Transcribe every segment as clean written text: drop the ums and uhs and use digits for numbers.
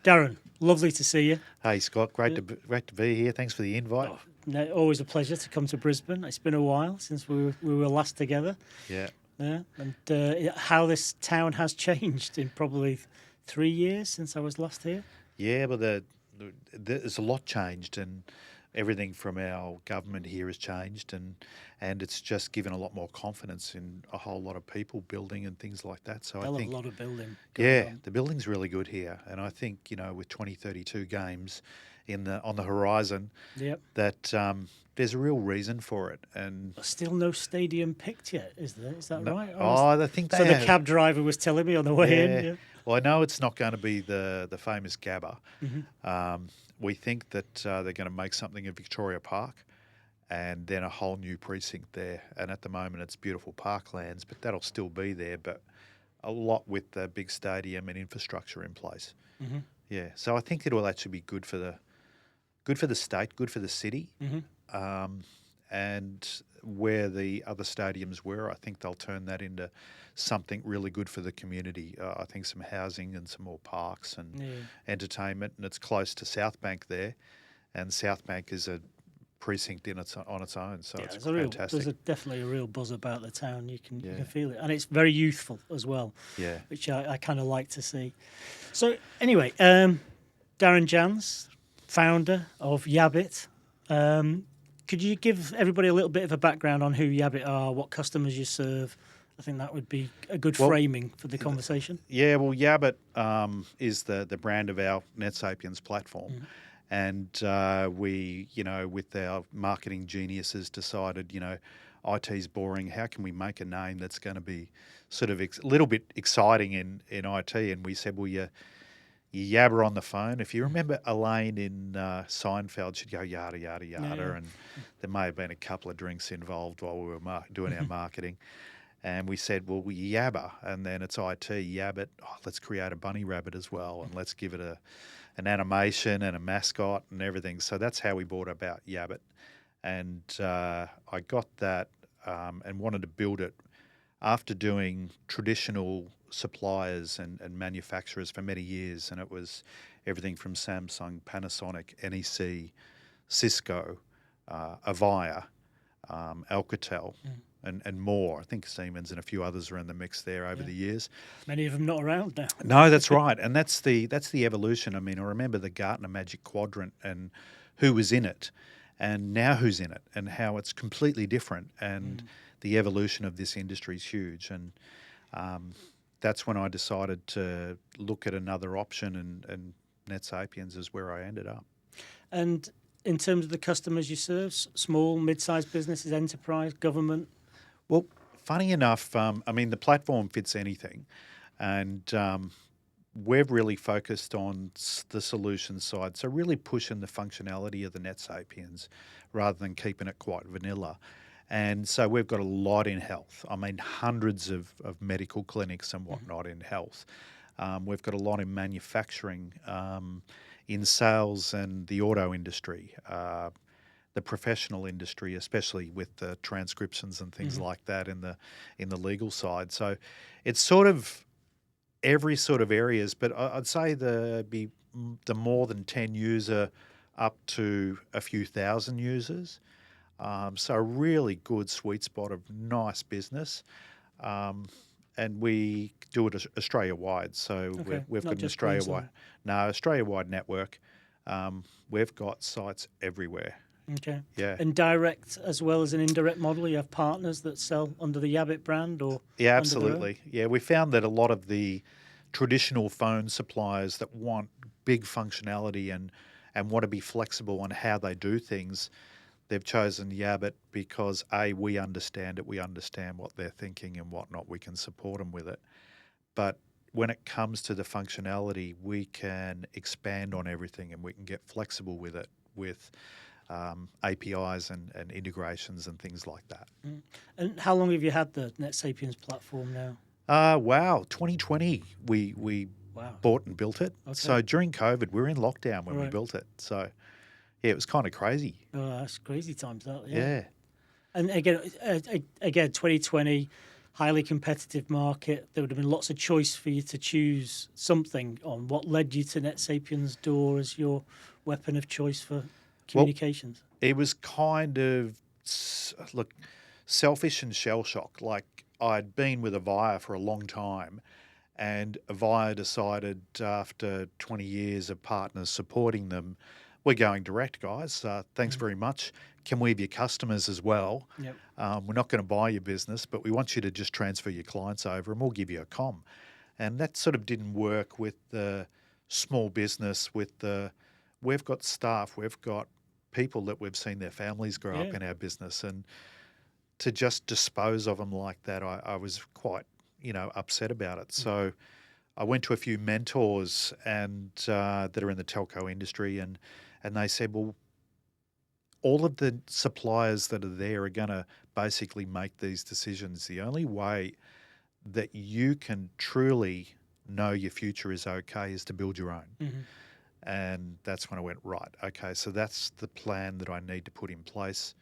Darren, lovely to see you. Hey Scott, great to be here. Thanks for the invite. Oh, no, always a pleasure to come to Brisbane. It's been a while since we were last together. Yeah. Yeah, and how this town has changed in probably 3 years since I was last here. Yeah, but there's a lot changed, and everything from our government here has changed, and it's just given a lot more confidence in a whole lot of people building and things like that. So I think a lot of building. the building's really good here, and I think with 2032 games on the horizon, yep, that there's a real reason for it. And still no stadium picked yet, is there? Is that right? I think so. The cab driver was telling me on the way in. Yeah. Well, I know it's not going to be the famous Gabba. Mm-hmm. We think that they're going to make something of Victoria Park, and then a whole new precinct there. And at the moment, it's beautiful parklands, but that'll still be there. But a lot with the big stadium and infrastructure in place. Mm-hmm. Yeah, so I think it will actually be good for the state, good for the city. Mm-hmm. And where the other stadiums were, I think they'll turn that into something really good for the community. I think some housing and some more parks and entertainment, and it's close to South Bank there, and South Bank is a precinct on its own, so it's fantastic. There's definitely a real buzz about the town. You can feel it, and it's very youthful as well. Yeah, which I kind of like to see. So anyway, Darren Jans, founder of Yabbit. Could you give everybody a little bit of a background on who Yabbit are, what customers you serve? I think that would be a good framing for the conversation. Yeah, well, Yabbit is the brand of our NetSapiens platform. Mm. And we, with our marketing geniuses decided, IT's boring. How can we make a name that's going to be sort of a little bit exciting in IT? And we said, well, you yabber on the phone. If you remember Elaine in Seinfeld, she'd go yada, yada, yada. Yeah. And there may have been a couple of drinks involved while we were doing our marketing. And we said, well, we yabber. And then it's IT, Yabbit. Oh, let's create a bunny rabbit as well. And let's give it an animation and a mascot and everything. So that's how we brought about Yabbit. And I got that and wanted to build it after doing traditional suppliers and manufacturers for many years. And it was everything from Samsung, Panasonic, NEC, Cisco, Avaya, Alcatel, and more. I think Siemens and a few others are in the mix there over the years. Many of them not around now. No, that's right. And that's the evolution. I mean, I remember the Gartner Magic Quadrant and who was in it, and now who's in it, and how it's completely different. And the evolution of this industry is huge. And that's when I decided to look at another option, and NetSapiens is where I ended up. And in terms of the customers you serve, small, mid-sized businesses, enterprise, government? Well, funny enough, the platform fits anything, and we've really focused on the solution side, so really pushing the functionality of the NetSapiens rather than keeping it quite vanilla. And so we've got a lot in health. I mean, hundreds of medical clinics and whatnot in health. We've got a lot in manufacturing, in sales and the auto industry, the professional industry, especially with the transcriptions and things like that in the legal side. So it's sort of every sort of areas, but I'd say the more than 10 user up to a few thousand users. So a really good sweet spot of nice business. And we do it Australia-wide. So we've got an Australia-wide network. We've got sites everywhere. Okay. Yeah. And direct as well as an indirect model? You have partners that sell under the Yabbit brand or? Yeah, absolutely. Yeah, we found that a lot of the traditional phone suppliers that want big functionality and want to be flexible on how they do things, they've chosen Yabbit because, A, we understand it, we understand what they're thinking and whatnot, we can support them with it. But when it comes to the functionality, we can expand on everything and we can get flexible with it with APIs and integrations and things like that. And how long have you had the NetSapiens platform now? 2020 we bought and built it. Okay. So during COVID, we were in lockdown when we built it. So yeah, it was kind of crazy. Oh, that's crazy times, that. Yeah. And again, 2020, highly competitive market. There would have been lots of choice for you to choose something on. What led you to NetSapiens Door as your weapon of choice for Well, communications? it was kind of, look, selfish and shell shock. Like, I'd been with Avaya for a long time, and Avaya decided after 20 years of partners supporting them, we're going direct, guys. Thanks very much. Can we be your customers as well? Yep. We're not going to buy your business, but we want you to just transfer your clients over and we'll give you a comm. And that sort of didn't work with the small business, we've got staff, we've got people that we've seen their families grow up in our business. And to just dispose of them like that, I was quite, upset about it. So I went to a few mentors and that are in the telco industry, and they said, well, all of the suppliers that are there are going to basically make these decisions. The only way that you can truly know your future is okay is to build your own. Mm-hmm. And that's when I went, right, okay, so that's the plan that I need to put in place.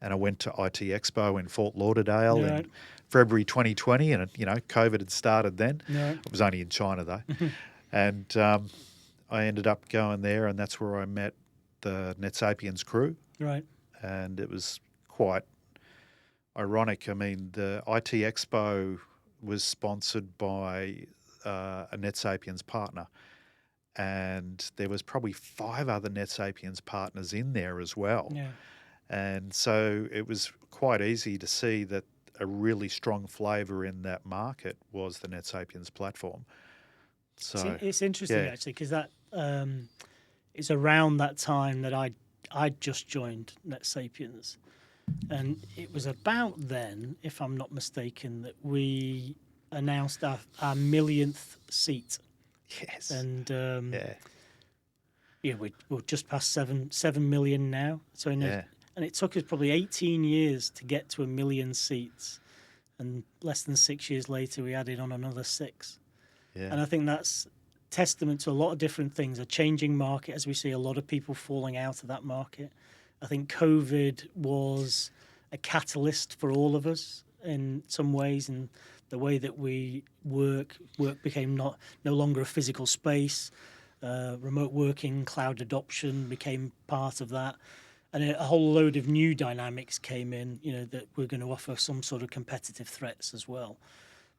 And I went to IT Expo in Fort Lauderdale in February 2020, and COVID had started then. It was only in China though. And I ended up going there, and that's where I met the NetSapiens crew. Right. And it was quite ironic. I mean, the IT Expo was sponsored by a NetSapiens partner, and there was probably 5 other NetSapiens partners in there as well. Yeah. And so it was quite easy to see that a really strong flavour in that market was the NetSapiens platform. So it's interesting actually, because that it's around that time that I just joined NetSapiens, and it was about then, if I'm not mistaken, that we announced our millionth seat. Yes. And we're just past 7 million now. So and it took us probably 18 years to get to 1 million seats, and less than 6 years later we added on another 6. Yeah. And I think that's testament to a lot of different things. A changing market, as we see a lot of people falling out of that market. I think COVID was a catalyst for all of us in some ways, and the way that we work became no longer a physical space. Remote working, cloud adoption became part of that, and a whole load of new dynamics came in, that we're going to offer some sort of competitive threats as well.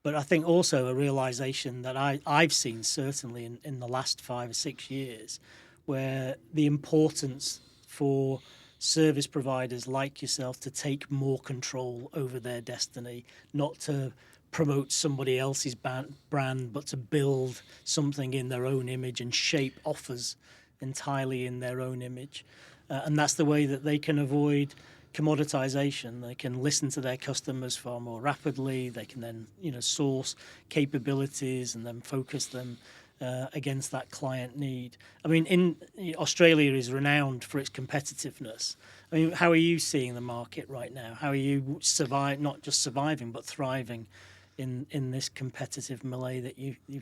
But I think also a realization that I've seen certainly in the last 5 or 6 years, where the importance for service providers like yourself to take more control over their destiny, not to promote somebody else's brand, but to build something in their own image and shape offers entirely in their own image. And that's the way that they can avoid commoditization. They can listen to their customers far more rapidly. They can then, source capabilities and then focus them against that client need. I mean, Australia is renowned for its competitiveness. I mean, how are you seeing the market right now? How are you not just surviving, but thriving in this competitive melee that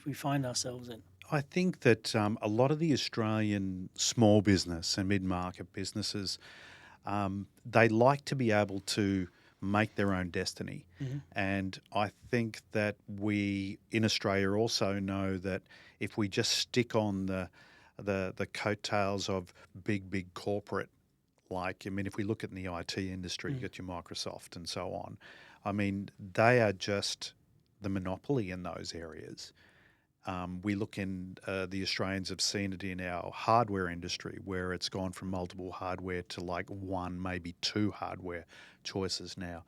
we find ourselves in? I think that a lot of the Australian small business and mid-market businesses, they like to be able to make their own destiny. Mm-hmm. And I think that we in Australia also know that if we just stick on the coattails of big corporate, if we look at the IT industry, you got your Microsoft and so on. I mean, they are just the monopoly in those areas. We look in, the Australians have seen it in our hardware industry, where it's gone from multiple hardware to like 1, maybe 2 hardware choices now.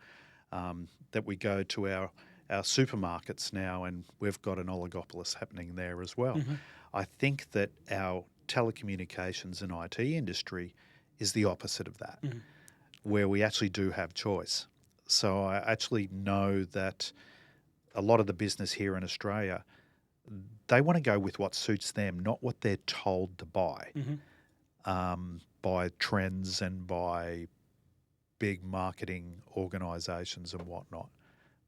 That we go to our supermarkets now, and we've got an oligopoly happening there as well. Mm-hmm. I think that our telecommunications and IT industry is the opposite of that, where we actually do have choice. So I actually know that a lot of the business here in Australia, they want to go with what suits them, not what they're told to buy, by trends and by big marketing organisations and whatnot.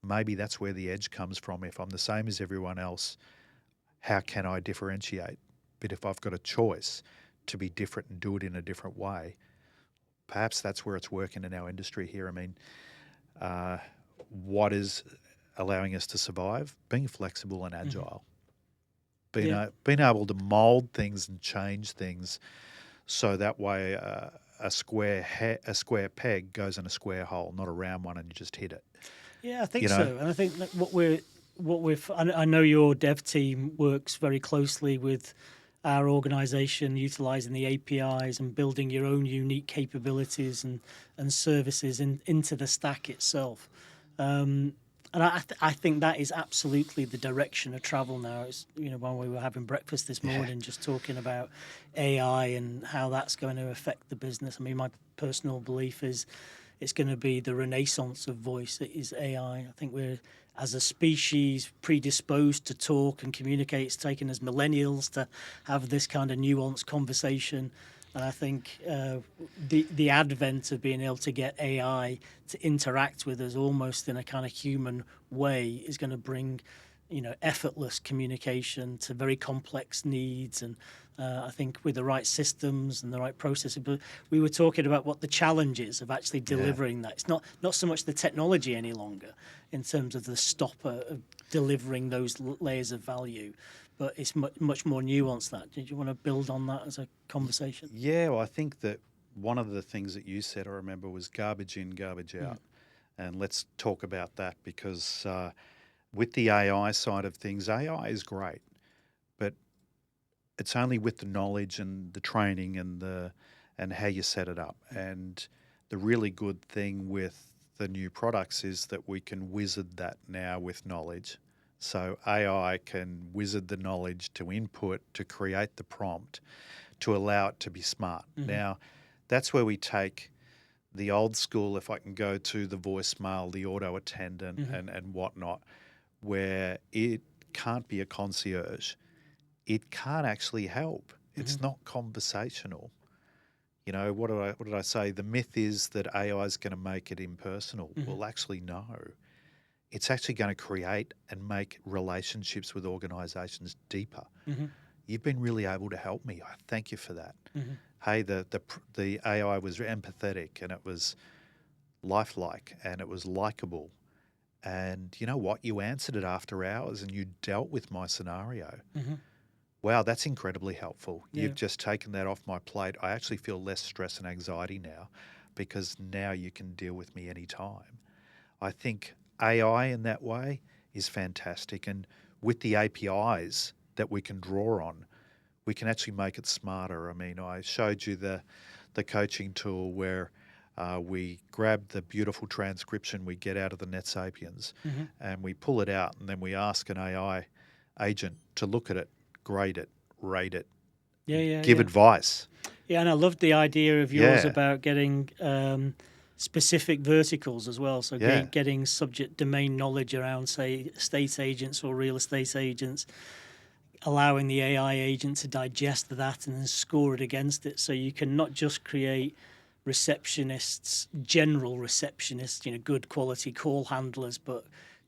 Maybe that's where the edge comes from. If I'm the same as everyone else, how can I differentiate? But if I've got a choice to be different and do it in a different way, perhaps that's where it's working in our industry here. I mean, what is allowing us to survive, being flexible and agile, Yeah. being able to mold things and change things so that way a square peg goes in a square hole, not a round one, and you just hit it. Yeah, I think You know, so. And I think that I know your dev team works very closely with our organization, utilizing the APIs and building your own unique capabilities and services into the stack itself. And I think that is absolutely the direction of travel now. It's, when we were having breakfast this morning, just talking about AI and how that's going to affect the business. I mean, my personal belief is it's going to be the renaissance of voice. It is AI. I think we're, as a species, predisposed to talk and communicate. It's taken us millennials to have this kind of nuanced conversation. And I think the advent of being able to get AI to interact with us almost in a kind of human way is going to bring, effortless communication to very complex needs. And I think with the right systems and the right processes, but we were talking about what the challenge is of actually delivering that. It's not so much the technology any longer in terms of the stopper of delivering those layers of value, but it's much more nuanced. That, did you want to build on that as a conversation? Yeah, well, I think that one of the things that you said, I remember, was garbage in, garbage out. And let's talk about that because with the AI side of things, AI is great, but it's only with the knowledge and the training and how you set it up. And the really good thing with the new products is that we can wizard that now with knowledge. So AI can wizard the knowledge to input, to create the prompt, to allow it to be smart. Now, that's where we take the old school, if I can go to the voicemail, the auto attendant and whatnot, where it can't be a concierge. It can't actually help. It's not conversational. What did I say? The myth is that AI is going to make it impersonal. Well, actually, no. It's actually going to create and make relationships with organisations deeper. You've been really able to help me. I thank you for that. Hey, the AI was empathetic and it was lifelike and it was likable. And you know what? You answered it after hours and you dealt with my scenario. Wow, that's incredibly helpful. Yeah. You've just taken that off my plate. I actually feel less stress and anxiety now because now you can deal with me anytime. I think AI in that way is fantastic. And with the APIs that we can draw on, we can actually make it smarter. I mean, I showed you the coaching tool where we grab the beautiful transcription we get out of the NetSapiens and we pull it out and then we ask an AI agent to look at it, grade it, rate it, give advice. Yeah, and I loved the idea of yours about getting specific verticals as well. So getting subject domain knowledge around, say, estate agents or real estate agents, allowing the AI agent to digest that and then score it against it. So you can not just create receptionists, general receptionists, good quality call handlers, but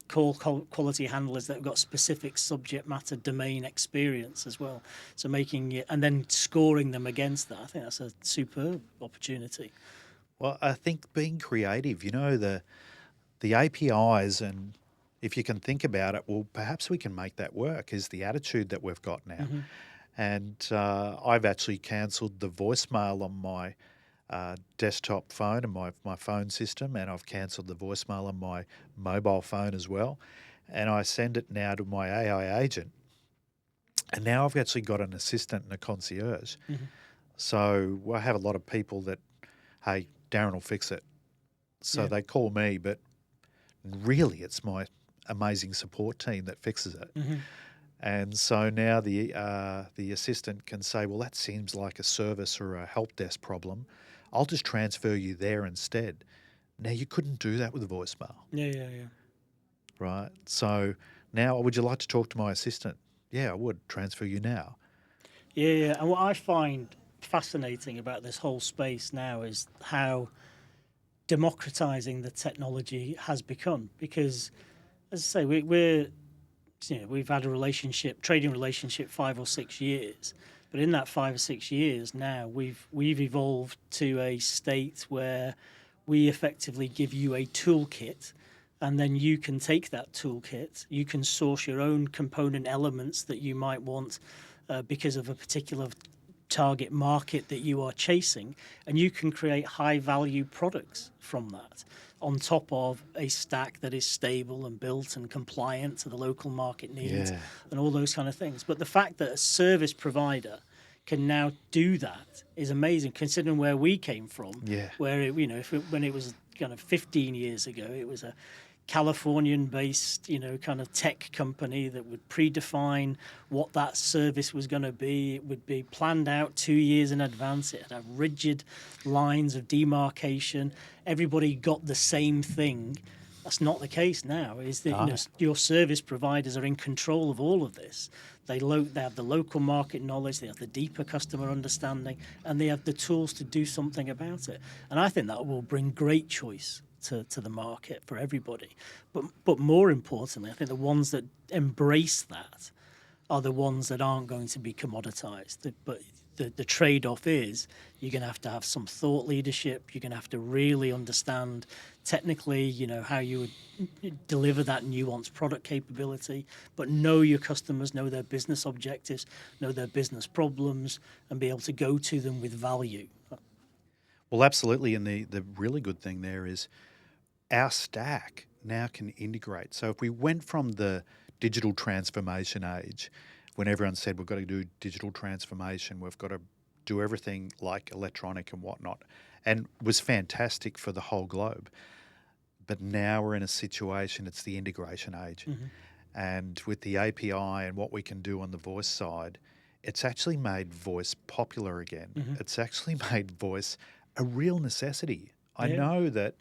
quality handlers that have got specific subject matter domain experience as well. So making it and then scoring them against that, I think that's a superb opportunity. Well, I think being creative, the APIs, and if you can think about it, well, perhaps we can make that work, is the attitude that we've got now. And I've actually cancelled the voicemail on my desktop phone and my phone system, and I've cancelled the voicemail on my mobile phone as well. And I send it now to my AI agent. And now I've actually got an assistant and a concierge. So I have a lot of people that, hey, Darren will fix it. So they call me, but really it's my amazing support team that fixes it. And so now the assistant can say, well, that seems like a service or a help desk problem. I'll just transfer you there instead. Now, you couldn't do that with a voicemail. Yeah. Right? So now, would you like to talk to my assistant? Yeah, I would. Transfer you now. Yeah. And what I find fascinating about this whole space now is how democratizing the technology has become. Because, as I say, we've had a trading relationship 5 or 6 years. But in that 5 or 6 years now, we've evolved to a state where we effectively give you a toolkit And then you can take that toolkit, you can source your own component elements that you might want because of a particular target market that you are chasing, and you can create high value products from that on top of a stack that is stable and built and compliant to the local market needs and all those kind of things. But the fact that a service provider can now do that is amazing, considering where we came from. Where it, when it was kind of 15 years ago, it was a Californian-based, kind of tech company that would predefine what that service was going to be. It would be planned out 2 years in advance. It would have rigid lines of demarcation. Everybody got the same thing. That's not the case now. Is that your service providers are in control of all of this. They have the local market knowledge, they have the deeper customer understanding, and they have the tools to do something about it. And I think that will bring great choice to the market for everybody. But more importantly, I think the ones that embrace that are the ones that aren't going to be commoditized. But the trade-off is you're going to have some thought leadership. You're going to have to really understand technically, how you would deliver that nuanced product capability, but know your customers, know their business objectives, know their business problems, and be able to go to them with value. Well, absolutely. And the really good thing there is our stack now can integrate. So if we went from the digital transformation age, when everyone said we've got to do digital transformation, we've got to do everything like electronic and whatnot, and was fantastic for the whole globe. But now we're in a situation, it's the integration age. And with the API and what we can do on the voice side, it's actually made voice popular again. It's actually made voice a real necessity. I know that,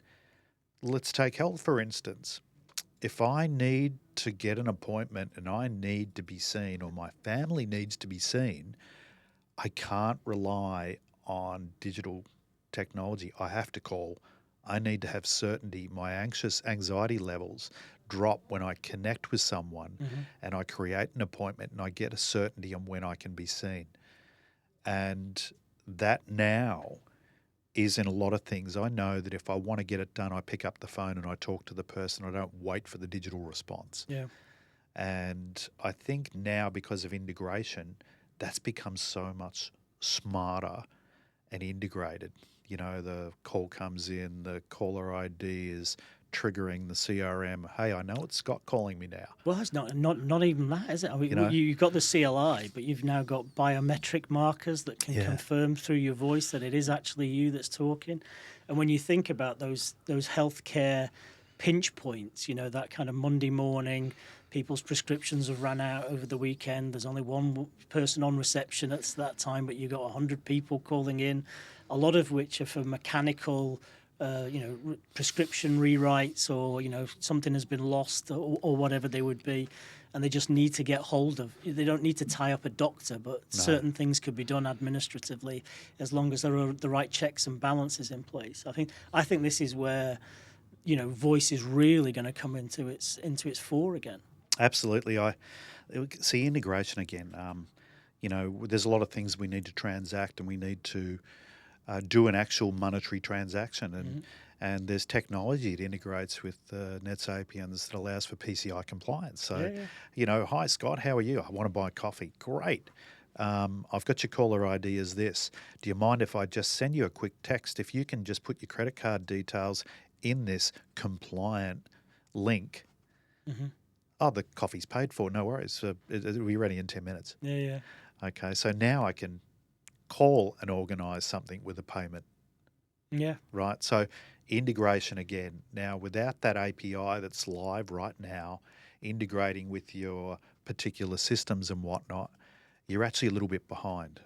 let's take health, for instance. If I need to get an appointment and I need to be seen, or my family needs to be seen, I can't rely on digital technology. I have to call. I need to have certainty. My anxiety levels drop when I connect with someone and I create an appointment and I get a certainty on when I can be seen. And that now is in a lot of things. I know that if I want to get it done, I pick up the phone and I talk to the person. I don't wait for the digital response. And I think now, because of integration, that's become so much smarter and integrated. The call comes in, the caller ID is triggering the CRM. Hey, I know it's Scott calling me now. Well, it's not even that, is it? I mean, you've got the CLI, but you've now got biometric markers that can confirm through your voice that it is actually you that's talking. And when you think about those healthcare pinch points, that kind of Monday morning, people's prescriptions have run out over the weekend. There's only one person on reception at that time, but you've got 100 people calling in, a lot of which are for mechanical prescription rewrites, or, something has been lost, or whatever they would be, and they just need to get hold of. They don't need to tie up a doctor, but certain things could be done administratively as long as there are the right checks and balances in place. I think this is where, voice is really going to come into its fore again. Absolutely. I see integration again. There's a lot of things we need to transact, and we need to do an actual monetary transaction, and there's technology that integrates with NetSapiens that allows for PCI compliance. So, hi Scott, how are you? I want to buy coffee. Great. I've got your caller ID as this. Do you mind if I just send you a quick text? If you can just put your credit card details in this compliant link. Oh, the coffee's paid for. No worries. It'll be ready in 10 minutes. Okay, so now I can call and organise something with a payment. Right. So integration again. Now, without that API that's live right now, integrating with your particular systems and whatnot, you're actually a little bit behind.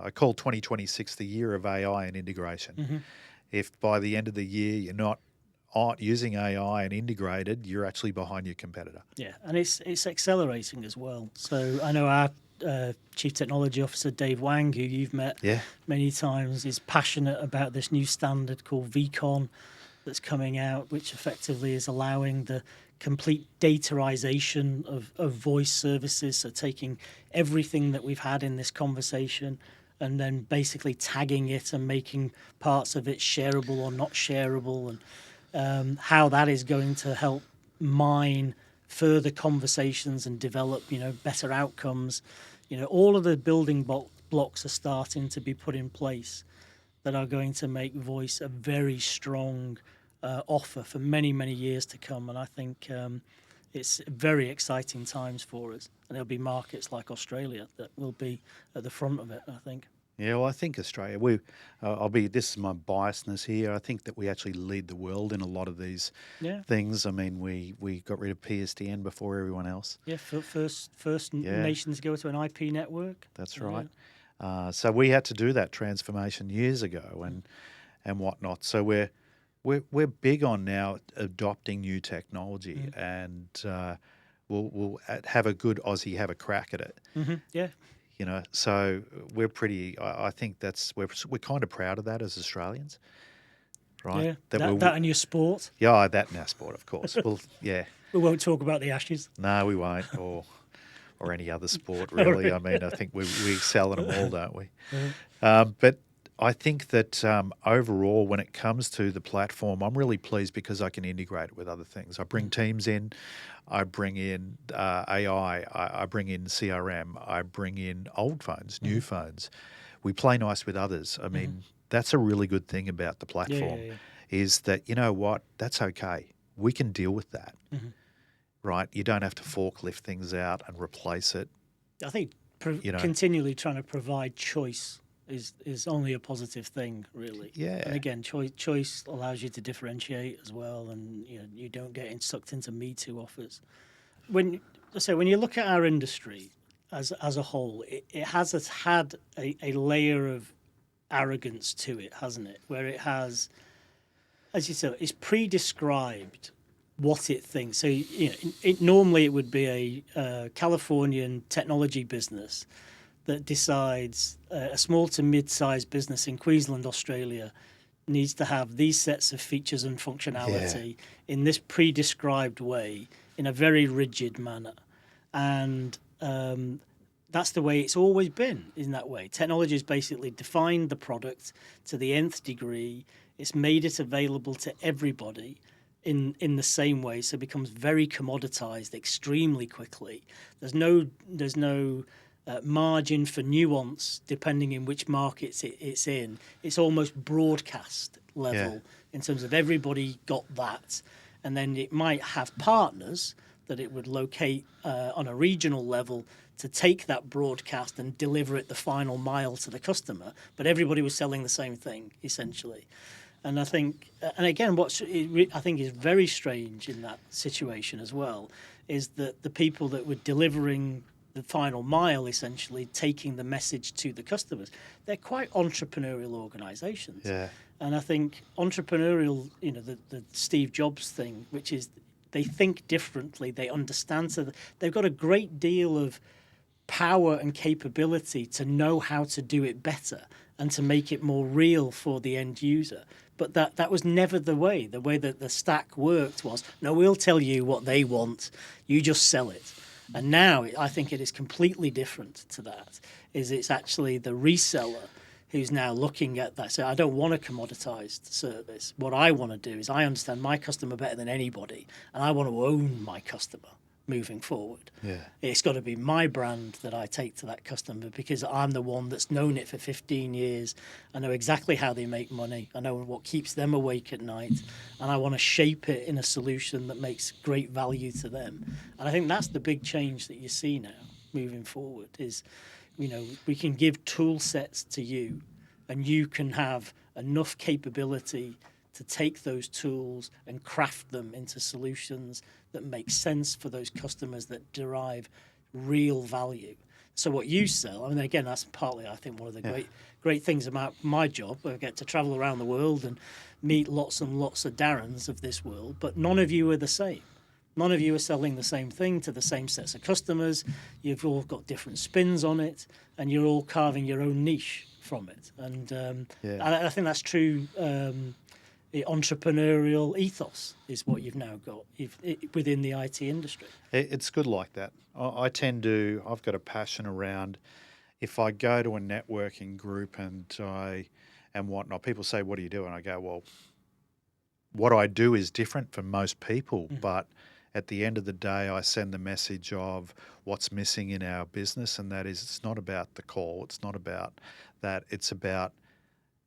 I call 2026 the year of AI and integration. If by the end of the year you're not using AI and integrated, you're actually behind your competitor. And it's accelerating as well. So I know our Chief Technology Officer, Dave Wang, who you've met many times, is passionate about this new standard called VCon that's coming out, which effectively is allowing the complete dataization of voice services, so taking everything that we've had in this conversation and then basically tagging it and making parts of it shareable or not shareable, and how that is going to help mine further conversations and develop, better outcomes. All of the building blocks are starting to be put in place that are going to make voice a very strong offer for many, many years to come. And I think it's very exciting times for us. And there'll be markets like Australia that will be at the front of it, I think. Yeah, well, I think Australia, this is my biasness here. I think that we actually lead the world in a lot of these Yeah. things. I mean, we got rid of PSTN before everyone else. Yeah, first nation to go to an IP network. That's right. So we had to do that transformation years ago and whatnot. So we're big on now adopting new technology, and we'll have a good Aussie have a crack at it. Mm-hmm. Yeah. So we're pretty. I think we're kind of proud of that as Australians, right? Yeah, that and your sport. Yeah, that and our sport, of course. Well, yeah. We won't talk about the Ashes. No, we won't, or any other sport really. I mean, I think we excel in them all, don't we? Mm-hmm. But I think that overall, when it comes to the platform, I'm really pleased because I can integrate it with other things. I bring Teams in, I bring in AI, I bring in CRM, I bring in old phones, new phones. We play nice with others. I mean, that's a really good thing about the platform is that, you know what, that's okay. We can deal with that, right? You don't have to forklift things out and replace it. I think continually trying to provide choice is only a positive thing, really. Yeah. And again, choice allows you to differentiate as well, and you don't get sucked into Me Too offers. When you look at our industry as a whole, it has had a layer of arrogance to it, hasn't it? Where it has, as you said, it's pre-described what it thinks. So normally it would be a Californian technology business that decides a small to mid-sized business in Queensland, Australia, needs to have these sets of features and functionality in this pre-described way in a very rigid manner. And that's the way it's always been, in that way. Technology has basically defined the product to the nth degree. It's made it available to everybody in the same way, so it becomes very commoditized extremely quickly. There's no margin for nuance depending in which markets it's in. It's almost broadcast level in terms of everybody got that. And then it might have partners that it would locate on a regional level to take that broadcast and deliver it the final mile to the customer. But everybody was selling the same thing, essentially. And I think, and again, what I think is very strange in that situation as well is that the people that were delivering the final mile, essentially taking the message to the customers, they're quite entrepreneurial organizations. Yeah. And I think entrepreneurial, the Steve Jobs thing, which is they think differently, they understand, so they've got a great deal of power and capability to know how to do it better and to make it more real for the end user. But that was never the way. The way that the stack worked was, no, we'll tell you what they want, you just sell it. And now I think it is completely different to that. It's actually the reseller who's now looking at that. So I don't want a commoditized service. What I want to do is I understand my customer better than anybody, and I want to own my customer moving forward. Yeah. It's got to be my brand that I take to that customer because I'm the one that's known it for 15 years. I know exactly how they make money. I know what keeps them awake at night. And I want to shape it in a solution that makes great value to them. And I think that's the big change that you see now moving forward is, we can give tool sets to you and you can have enough capability to take those tools and craft them into solutions that make sense for those customers that derive real value. So what you sell, I mean, again, that's partly, I think, one of the great things about my job. I get to travel around the world and meet lots and lots of Darrens of this world, but none of you are the same. None of you are selling the same thing to the same sets of customers. You've all got different spins on it, and you're all carving your own niche from it. And I think that's true. The entrepreneurial ethos is what you've now got within the IT industry. It's good like that. I've got a passion around, if I go to a networking group and whatnot, people say, what do you do? And I go, well, what I do is different from most people, but at the end of the day, I send the message of what's missing in our business, and that is it's not about the call. It's not about that. It's about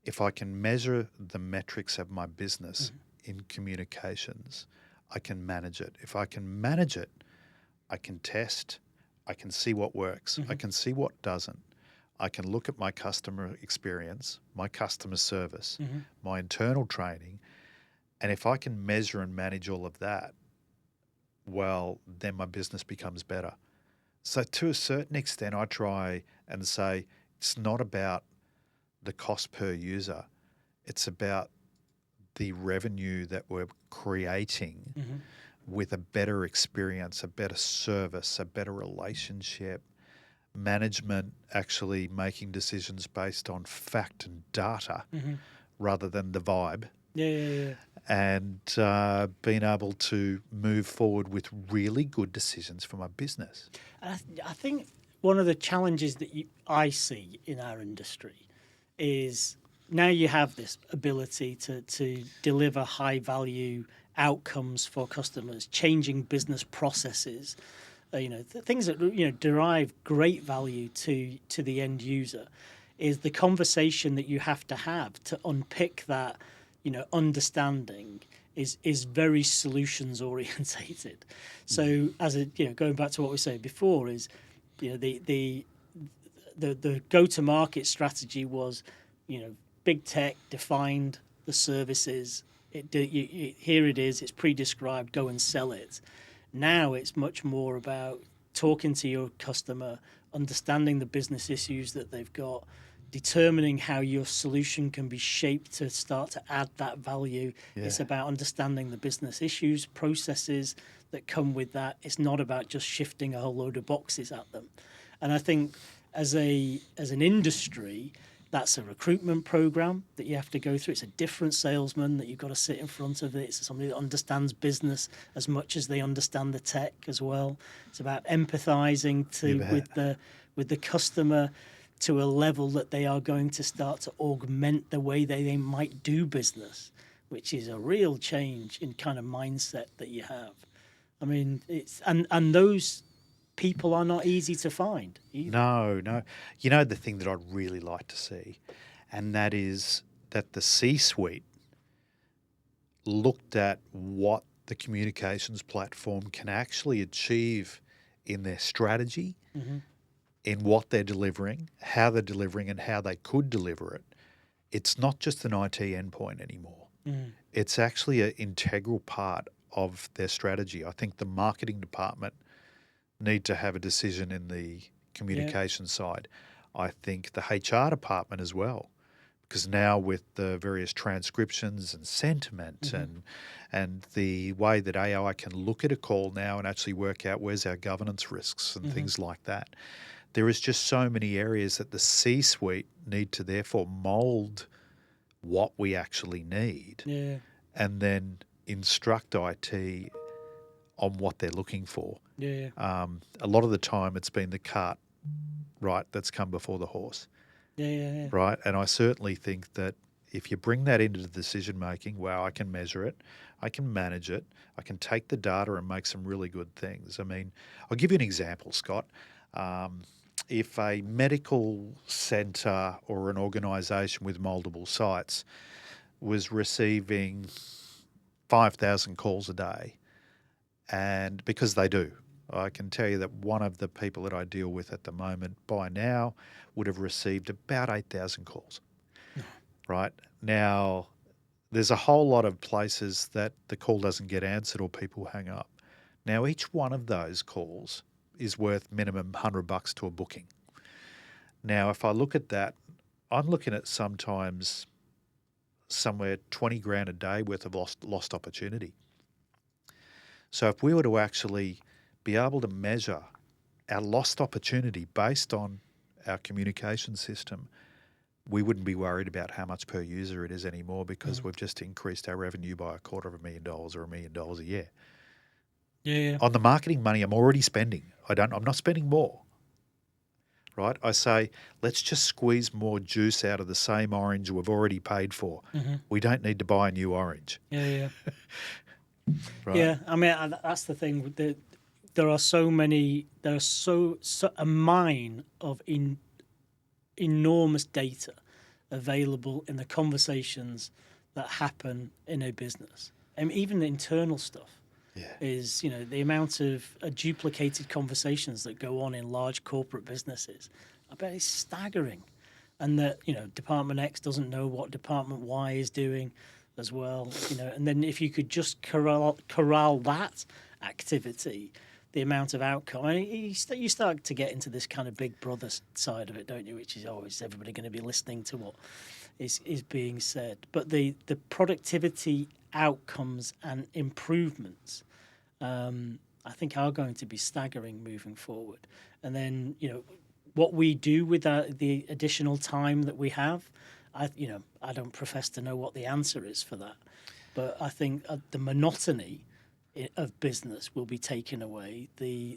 if I can measure the metrics of my business in communications, I can manage it. If I can manage it, I can test, I can see what works, I can see what doesn't. I can look at my customer experience, my customer service, my internal training, and if I can measure and manage all of that, well, then my business becomes better. So to a certain extent, I try and say it's not about the cost per user. It's about the revenue that we're creating with a better experience, a better service, a better relationship, management actually making decisions based on fact and data rather than the vibe. Yeah. And being able to move forward with really good decisions for my business. I think one of the challenges that I see in our industry is now you have this ability to deliver high value outcomes for customers, changing business processes, things that derive great value to the end user. Is the conversation that you have to unpick that, understanding is very solutions orientated. So going back to what we said before is, the go to market strategy was, big tech defined the services. Here it is. It's pre-described. Go and sell it. Now it's much more about talking to your customer, understanding the business issues that they've got, determining how your solution can be shaped to start to add that value. Yeah. It's about understanding the business issues, processes that come with that. It's not about just shifting a whole load of boxes at them. And I think as an industry, that's a recruitment program that you have to go through. It's a different salesman that you've got to sit in front of. It's somebody that understands business as much as they understand the tech as well. It's about empathizing with the customer to a level that they are going to start to augment the way they might do business, which is a real change in kind of mindset that you have. I mean, and those people are not easy to find either. No. The thing that I'd really like to see, and that is that the C-suite looked at what the communications platform can actually achieve in their strategy, in what they're delivering, how they're delivering, and how they could deliver it. It's not just an IT endpoint anymore. It's actually an integral part of their strategy. I think the marketing department need to have a decision in the communication side. I think the HR department as well, because now with the various transcriptions and sentiment and the way that AI can look at a call now and actually work out where's our governance risks and things like that, there is just so many areas that the C-suite need to therefore mould what we actually need and then instruct IT on what they're looking for. A lot of the time it's been the cart, right, that's come before the horse. Right? And I certainly think that if you bring that into the decision making, wow, I can measure it, I can manage it, I can take the data and make some really good things. I mean, I'll give you an example, Scott. If a medical centre or an organisation with multiple sites was receiving 5,000 calls a day, and because they do, I can tell you that one of the people that I deal with at the moment by now would have received about 8,000 calls. Right? Now, there's a whole lot of places that the call doesn't get answered or people hang up. Now, each one of those calls is worth minimum $100 to a booking. Now, if I look at that, I'm looking at sometimes somewhere 20 grand a day worth of lost opportunity. So if we were to actually be able to measure our lost opportunity based on our communication system, we wouldn't be worried about how much per user it is anymore because we've just increased our revenue by $250,000 or $1 million a year. Yeah. On the marketing money I'm already spending, I'm not spending more. Right? I say, let's just squeeze more juice out of the same orange we've already paid for. We don't need to buy a new orange. Yeah. right? Yeah, I mean that's the thing. There are so many. There are so a mine of enormous data available in the conversations that happen in a business, and even the internal stuff Yeah, is, the amount of duplicated conversations that go on in large corporate businesses. I bet it's staggering, and that Department X doesn't know what Department Y is doing as well. And then if you could just corral that activity, the amount of outcome. I mean, you start to get into this kind of big brother side of it, don't you? Which is always everybody going to be listening to what is being said. But the productivity outcomes and improvements, I think, are going to be staggering moving forward. And then what we do with the additional time that we have, I don't profess to know what the answer is for that, but I think the monotony of business will be taken away. The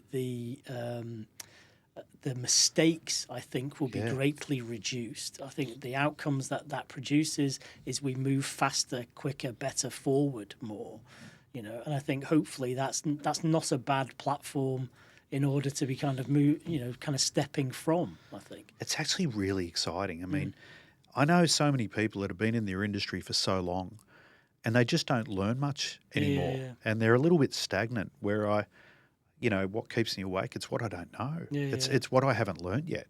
mistakes, I think, will be yeah. greatly reduced. I think the outcomes that produces is we move faster, quicker, better forward more. And I think hopefully that's not a bad platform in order to be kind of stepping from. I think It's actually really exciting. I mean, I know so many people that have been in their industry for so long, and they just don't learn much anymore, yeah, and they're a little bit stagnant. Where what keeps me awake? It's what I don't know. yeah, It's what I haven't learned yet.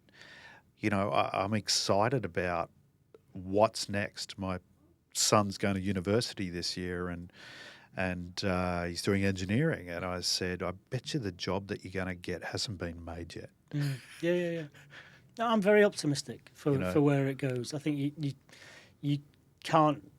I'm excited about what's next. My son's going to university this year, and he's doing engineering. And I said, I bet you the job that you're going to get hasn't been made yet. yeah. No, I'm very optimistic for where it goes. I think you can't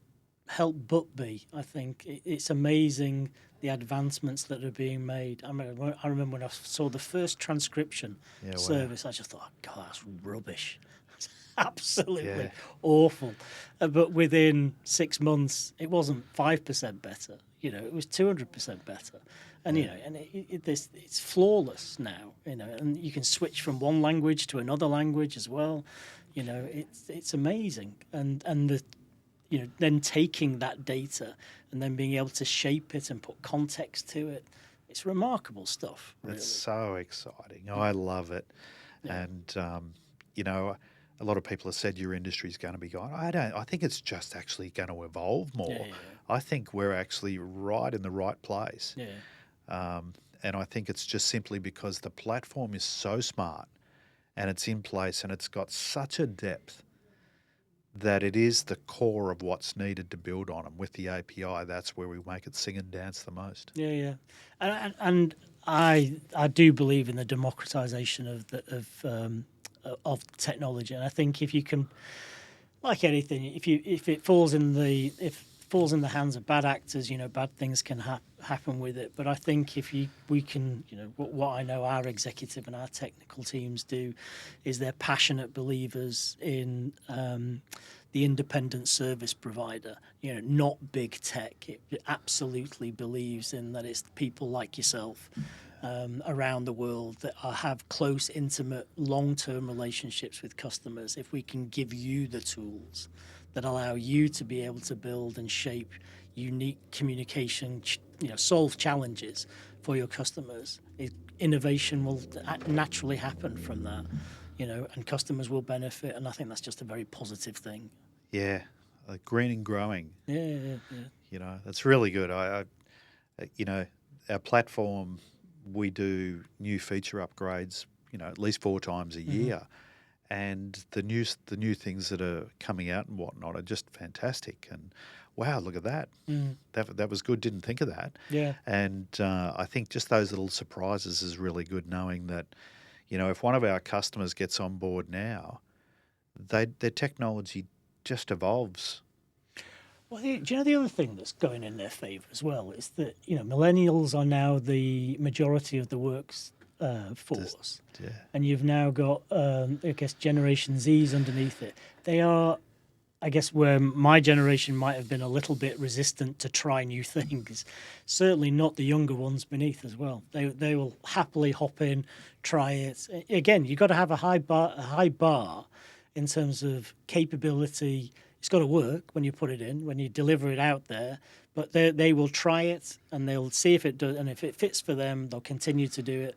help but be. I think it's amazing the advancements that are being made. I remember when I saw the first transcription Wow. service, I just thought, God, that's rubbish. It's absolutely Yeah. awful. But within 6 months, it wasn't 5% better. It was 200% better. And it's flawless now. And you can switch from one language to another language as well. It's amazing. And the then taking that data and then being able to shape it and put context to it, it's remarkable stuff. Really. It's so exciting. I love it. Yeah. And, a lot of people have said your industry is going to be gone. I don't. I think it's just actually going to evolve more. Yeah. I think we're actually right in the right place. Yeah. And I think it's just simply because the platform is so smart and it's in place and it's got such a depth that it is the core of what's needed to build on them. With the API, that's where we make it sing and dance the most. Yeah. And I do believe in the democratization of technology, and I think if you can, like anything, if it falls in the hands of bad actors, bad things can happen with it. But I think if we can, what I know our executive and our technical teams do is they're passionate believers in the independent service provider, not big tech. It absolutely believes in that it's people like yourself around the world that have close, intimate, long-term relationships with customers. If we can give you the tools that allow you to be able to build and shape unique communication, solve challenges for your customers, innovation will naturally happen from that, and customers will benefit. And I think that's just a very positive thing. Yeah, like green and growing. Yeah. That's really good. Our platform, we do new feature upgrades, at least 4 times a year. And the new things that are coming out and whatnot are just fantastic. And wow, look at that. That was good. Didn't think of that. Yeah. And I think just those little surprises is really good, knowing that, if one of our customers gets on board now, their technology just evolves. Well, do you know the other thing that's going in their favour as well is that millennials are now the majority of the workforce, Yeah. and you've now got I guess Generation Z's underneath it. They are, I guess, where my generation might have been a little bit resistant to try new things. Certainly not the younger ones beneath as well. They will happily hop in, try it. Again, you've got to have a high bar in terms of capability, it's got to work when you put it in, when you deliver it out there. But they will try it and they'll see if it does, and if it fits for them, they'll continue to do it.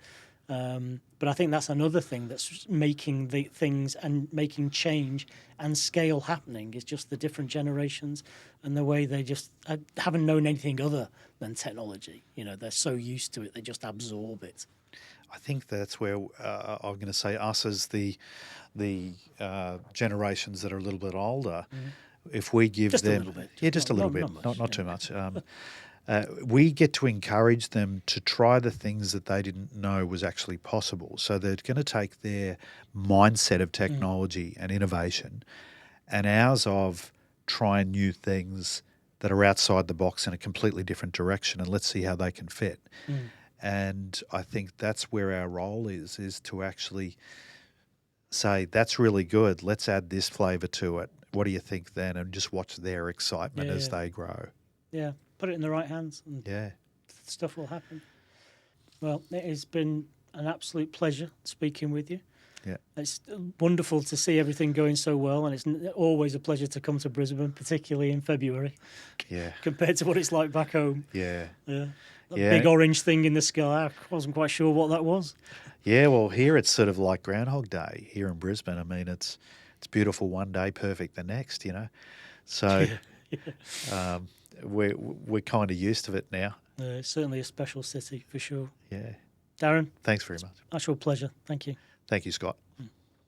But I think that's another thing that's making the things and making change and scale happening is just the different generations and the way they just haven't known anything other than technology. You know, they're so used to it, they just absorb it. I think that's where I'm going to say us as the generations that are a little bit older, if we give Just a them, little bit. yeah, just a little bit, Not much, not too much. We get to encourage them to try the things that they didn't know was actually possible. So they're going to take their mindset of technology and innovation and ours of trying new things that are outside the box in a completely different direction, and let's see how they can fit. And I think that's where our role is to actually say, that's really good. Let's add this flavour to it. What do you think then? And just watch their excitement as they grow. Yeah, put it in the right hands and stuff will happen. Well, it has been an absolute pleasure speaking with you. Yeah. It's wonderful to see everything going so well, and it's always a pleasure to come to Brisbane, particularly in February. Yeah. Compared to what it's like back home. Yeah. Yeah. Big orange thing in the sky. I wasn't quite sure what that was. Yeah, well, here it's sort of like Groundhog Day here in Brisbane. I mean, it's beautiful one day, perfect the next, you know. So we're kind of used to it now. It's certainly a special city for sure. Yeah. Darren. Thanks very much. Actual pleasure. Thank you. Thank you, Scott.